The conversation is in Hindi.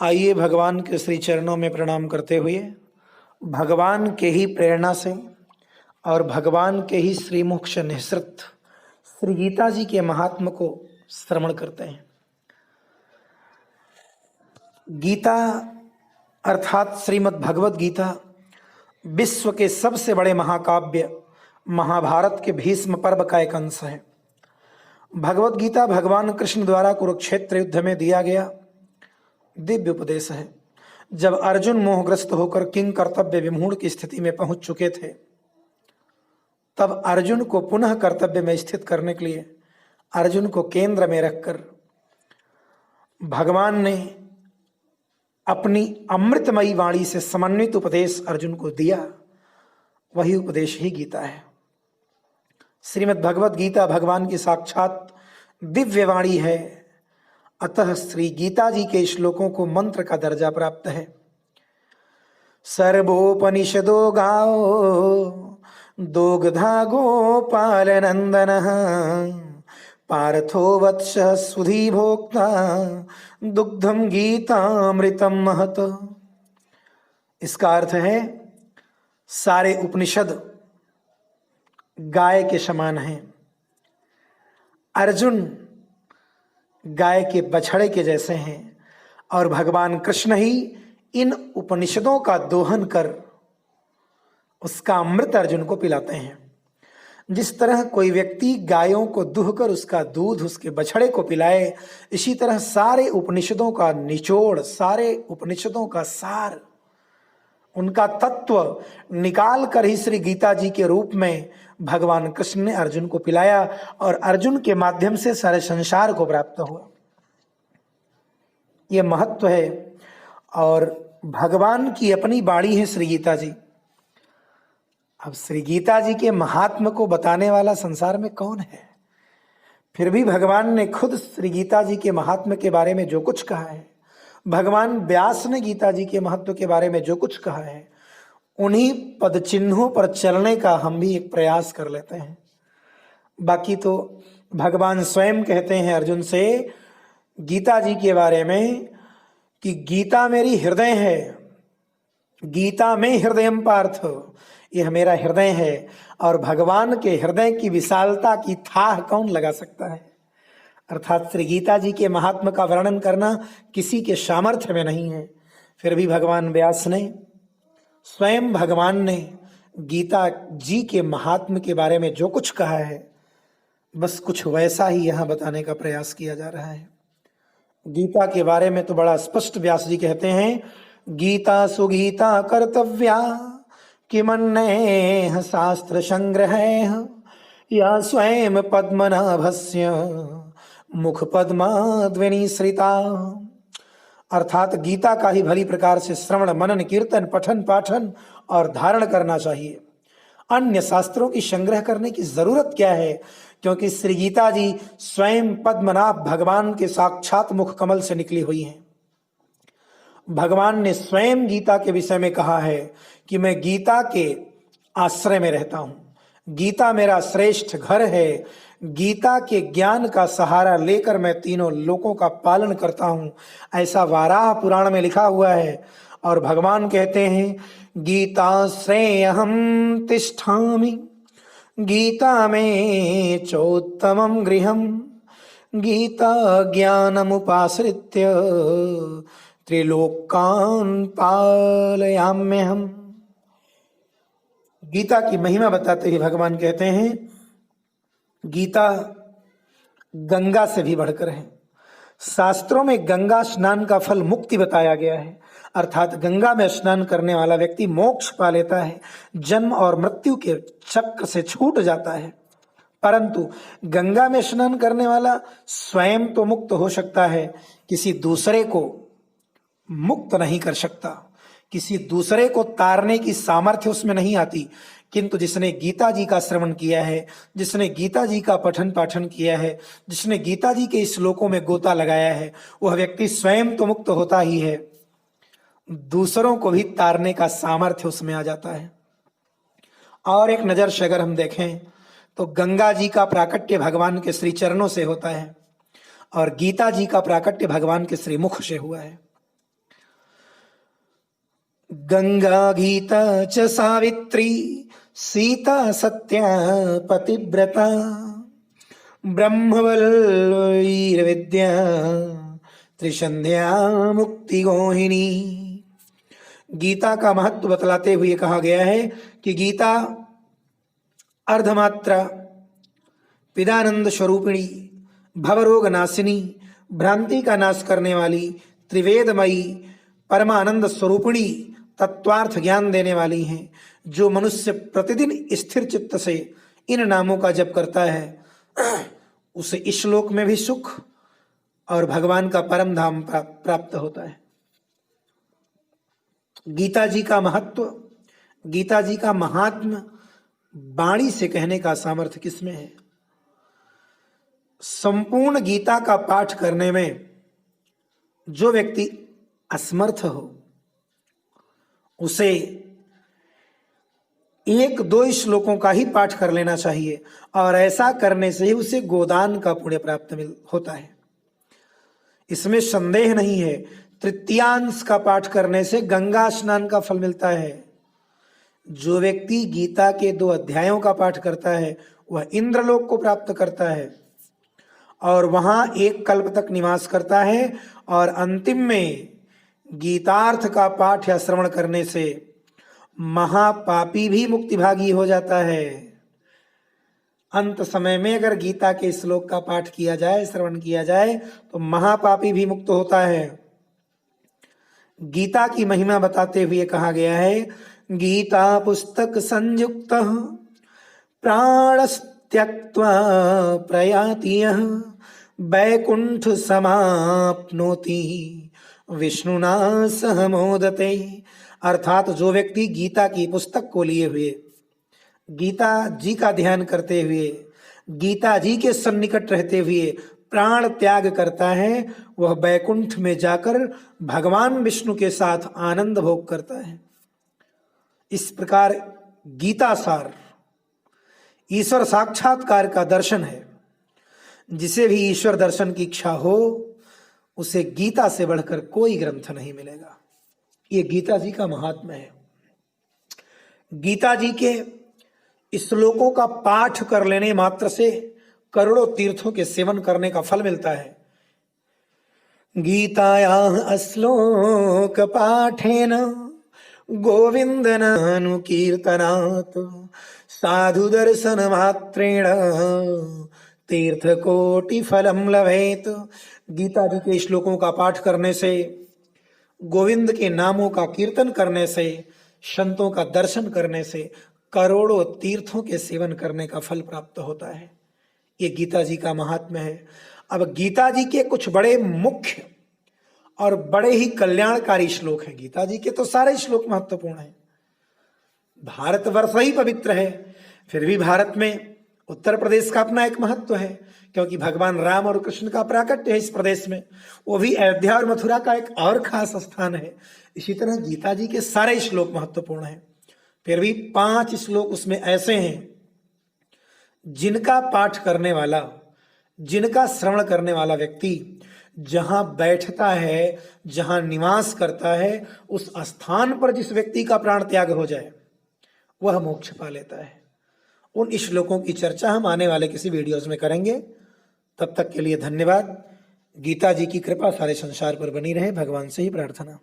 आइए भगवान के श्री चरणों में प्रणाम करते हुए भगवान के ही प्रेरणा से और भगवान के ही श्रीमुख से निःसृत श्री गीता जी के महात्म को श्रवण करते हैं। गीता अर्थात श्रीमद् भगवत गीता विश्व के सबसे बड़े महाकाव्य महाभारत के भीष्म पर्व का एक अंश है। भगवत गीता भगवान कृष्ण द्वारा कुरुक्षेत्र युद्ध में दिया गया दिव्य उपदेश है। जब अर्जुन मोहग्रस्त होकर किंग कर्तव्य विमूढ़ की स्थिति में पहुंच चुके थे, तब अर्जुन को पुनः कर्तव्य में स्थित करने के लिए अर्जुन को केंद्र में रखकर भगवान ने अपनी अमृतमयी वाणी से समन्वित उपदेश अर्जुन को दिया। वही उपदेश ही गीता है। श्रीमद् भगवत गीता भगवान की साक्षात दिव्य वाणी है। अतः श्री गीता जी के श्लोकों को मंत्र का दर्जा प्राप्त है। सर्वोपनिषदो गाओ दोग्धा गोपाल नंदन पार्थो वत्स सुधी भोक्ता दुग्धम गीतामृतम महत। इसका अर्थ है सारे उपनिषद गाय के समान हैं। अर्जुन गाय के बछड़े के जैसे हैं और भगवान कृष्ण ही इन उपनिषदों का दोहन कर उसका अमृत अर्जुन को पिलाते हैं। जिस तरह कोई व्यक्ति गायों को दुहकर उसका दूध उसके बछड़े को पिलाए, इसी तरह सारे उपनिषदों का निचोड़, सारे उपनिषदों का सार, उनका तत्व निकाल कर ही श्री गीता जी के रूप में भगवान कृष्ण ने अर्जुन को पिलाया और अर्जुन के माध्यम से सारे संसार को प्राप्त हुआ। ये महत्व है और भगवान की अपनी बाणी है श्री गीता जी। अब श्री गीता जी के महात्म को बताने वाला संसार में कौन है? फिर भी भगवान ने खुद श्री गीता जी के महात्म के बारे में जो कुछ कहा है, भगवान व्यास ने गीता जी के महत्व के बारे में जो कुछ कहा है, उन्हीं पद चिन्हों पर चलने का हम भी एक प्रयास कर लेते हैं। बाकी तो भगवान स्वयं कहते हैं अर्जुन से गीता जी के बारे में कि गीता मेरी हृदय है, गीता में हृदयम पार्थ, यह मेरा हृदय है। और भगवान के हृदय की विशालता की थाह कौन लगा सकता है? अर्थात श्री गीता जी के महात्म का वर्णन करना किसी के सामर्थ्य में नहीं है। फिर भी भगवान व्यास ने, स्वयं भगवान ने गीता जी के महात्म के बारे में जो कुछ कहा है, बस कुछ वैसा ही यहाँ बताने का प्रयास किया जा रहा है। गीता के बारे में तो बड़ा स्पष्ट व्यास जी कहते हैं, गीता सुगीता कर्तव्या किमन्नेह शास्त्र संग्रह या स्वयं पद्मनाभस्य मुख पद्माद्विनी श्रिता। अर्थात गीता का ही भली प्रकार से श्रवण मनन कीर्तन पठन पाठन और धारण करना चाहिए। अन्य शास्त्रों की संग्रह करने की जरूरत क्या है? क्योंकि श्री गीता जी स्वयं पद्मनाभ भगवान के साक्षात मुख कमल से निकली हुई हैं। भगवान ने स्वयं गीता के विषय में कहा है कि मैं गीता के आश्रय में रहता हूं, गीता मेरा श्रेष्ठ घर है, गीता के ज्ञान का सहारा लेकर मैं तीनों लोकों का पालन करता हूं, ऐसा वाराह पुराण में लिखा हुआ है। और भगवान कहते हैं गीता श्रेयहम तिष्ठामि गीता में चोत्तमम गृहम गीता ज्ञानमुपाश्रित्य त्रिलोकान पालयाम्यहम्। गीता की महिमा बताते ही भगवान कहते हैं गीता गंगा से भी बढ़कर है। शास्त्रों में गंगा स्नान का फल मुक्ति बताया गया है। अर्थात गंगा में स्नान करने वाला व्यक्ति मोक्ष पा लेता है, जन्म और मृत्यु के चक्र से छूट जाता है। परंतु गंगा में स्नान करने वाला स्वयं तो मुक्त हो सकता है, किसी दूसरे को मुक्त नहीं कर सकता, किसी दूसरे को तारने की सामर्थ्य उसमें नहीं आती। किंतु जिसने गीता जी का श्रवण किया है, जिसने गीता जी का पठन पाठन किया है, जिसने गीता जी के श्लोकों में गोता लगाया है, वह व्यक्ति स्वयं तो मुक्त होता ही है, दूसरों को भी तारने का सामर्थ्य उसमें आ जाता है। और एक नजर से अगर हम देखें तो गंगा जी का प्राकट्य भगवान के श्री चरणों से होता है और गीता जी का प्राकट्य भगवान के श्री मुख से हुआ है। गंगा गीता च सावित्री सीता सत्या पतिव्रता ब्रह्मवल्लवीर्विद्या त्रिसंध्या मुक्ति गोहिनी। गीता का महत्व बतलाते हुए कहा गया है कि गीता अर्धमात्रा, पिदानंद स्वरूपिणी, भवरोग नाशिनी, भ्रांति का नाश करने वाली, त्रिवेदमयी, परमानंद स्वरूपिणी, तत्वार्थ ज्ञान देने वाली हैं। जो मनुष्य प्रतिदिन स्थिर चित्त से इन नामों का जप करता है उसे इस श्लोक में भी सुख और भगवान का परम धाम प्राप्त होता है। गीता जी का महत्व, गीता जी का महात्म्य वाणी से कहने का सामर्थ्य किसमें है? संपूर्ण गीता का पाठ करने में जो व्यक्ति असमर्थ हो उसे एक दो श्लोकों का ही पाठ कर लेना चाहिए और ऐसा करने से ही उसे गोदान का पुण्य प्राप्त होता है। इसमें संदेह नहीं है। तृतीयांश का पाठ करने से गंगा स्नान का फल मिलता है। जो व्यक्ति गीता के 2 अध्यायों का पाठ करता है वह इंद्रलोक को प्राप्त करता है और वहां 1 कल्प तक निवास करता है और अंतिम में गीतार्थ का पाठ या श्रवण करने से महापापी भी मुक्तिभागी हो जाता है। अंत समय में अगर गीता के श्लोक का पाठ किया जाए, श्रवण किया जाए तो महापापी भी मुक्त होता है। गीता की महिमा बताते हुए कहा गया है, गीता पुस्तक संयुक्त प्राणस्त्यक्त्वा प्रयाति यः वैकुंठ समाप्नोति विष्णुना सह मोदते। अर्थात जो व्यक्ति गीता की पुस्तक को लिए हुए, गीता जी का ध्यान करते हुए, गीता जी के सन्निकट रहते हुए प्राण त्याग करता है, वह वैकुंठ में जाकर भगवान विष्णु के साथ आनंद भोग करता है। इस प्रकार गीता सार ईश्वर साक्षात्कार का दर्शन है। जिसे भी ईश्वर दर्शन की इच्छा हो उसे गीता से बढ़कर कोई ग्रंथ नहीं मिलेगा। ये गीता जी का महात्म्य है। गीता जी के श्लोकों का पाठ कर लेने मात्र से करोड़ों तीर्थों के सेवन करने का फल मिलता है। गीतायाः श्लोक पाठेन गोविंदनानुकीर्तनात् साधु दर्शन मात्रेण तीर्थकोटि फलम लभेत। गीता जी के श्लोकों का पाठ करने से, गोविंद के नामों का कीर्तन करने से, संतों का दर्शन करने से करोड़ों तीर्थों के सेवन करने का फल प्राप्त होता है। ये गीता जी का महात्म्य है। अब गीता जी के कुछ बड़े मुख्य और बड़े ही कल्याणकारी श्लोक हैं। गीता जी के तो सारे श्लोक महत्वपूर्ण हैं। भारतवर्ष ही पवित्र है, फिर भी भारत में उत्तर प्रदेश का अपना एक महत्व है, क्योंकि भगवान राम और कृष्ण का प्राकट्य है इस प्रदेश में। वो भी अयोध्या और मथुरा का एक और खास स्थान है। इसी तरह गीता जी के सारे श्लोक महत्वपूर्ण हैं, फिर भी 5 श्लोक उसमें ऐसे हैं जिनका पाठ करने वाला, जिनका श्रवण करने वाला व्यक्ति जहां बैठता है, जहां निवास करता है, उस स्थान पर जिस व्यक्ति का प्राण त्याग हो जाए वह मोक्ष पा लेता है। उन श्लोकों की चर्चा हम आने वाले किसी वीडियोज में करेंगे। तब तक के लिए धन्यवाद। गीता जी की कृपा सारे संसार पर बनी रहे, भगवान से ही प्रार्थना।